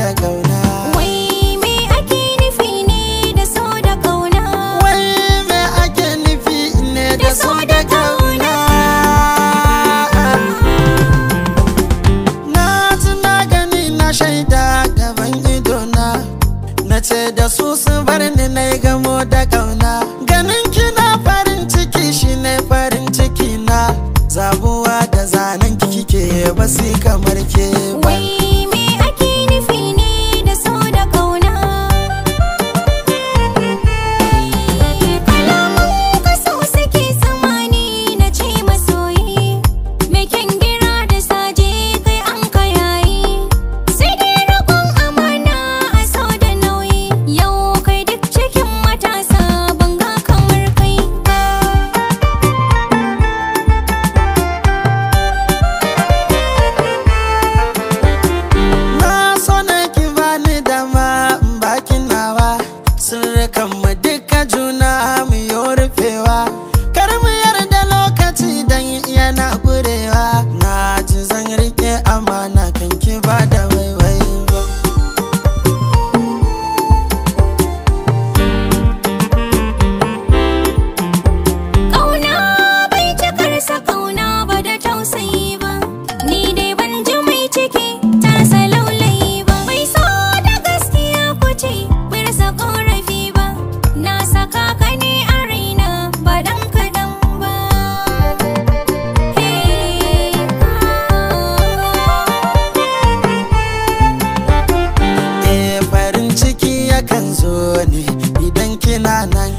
da kauna. Wai me ake nufi ne da so da kauna? Wai me ake nufi ne da so da kauna? Na ji na gani na shaida gaban idona, na ce da su bar ni na yi gamo da kauna. Ganin kina farin ciki shine farin ciki na. Sabuwa da zanen kike ba su kamar ke ba. Wai me ake nufi ne da so da kauna? Kalaman ka so suke tsammani na ce masoyi, me kyan gira da saje kai an ka yayi. Sai dai roƙon amana a so da nauyi, yau kai duk cikin matasa ban ga kamar kai ba. Sirrikan mu duka juna mu yi rufewa, kar mu yarda lokaci dan yana gurewa. Na ji zan rike amana kan ki ba da waiwai ba. Ƙauna bai cikarsa ƙauna ba da tausayi ba, ni dai ban ji mai ciki ta salaulayi ba. Bai so da gaskiya kuce birsa ƙorafi ba, na saka ka ne a raina ba ɗan kaɗan ba. Farin ciki yakan zo ne idan kina nan.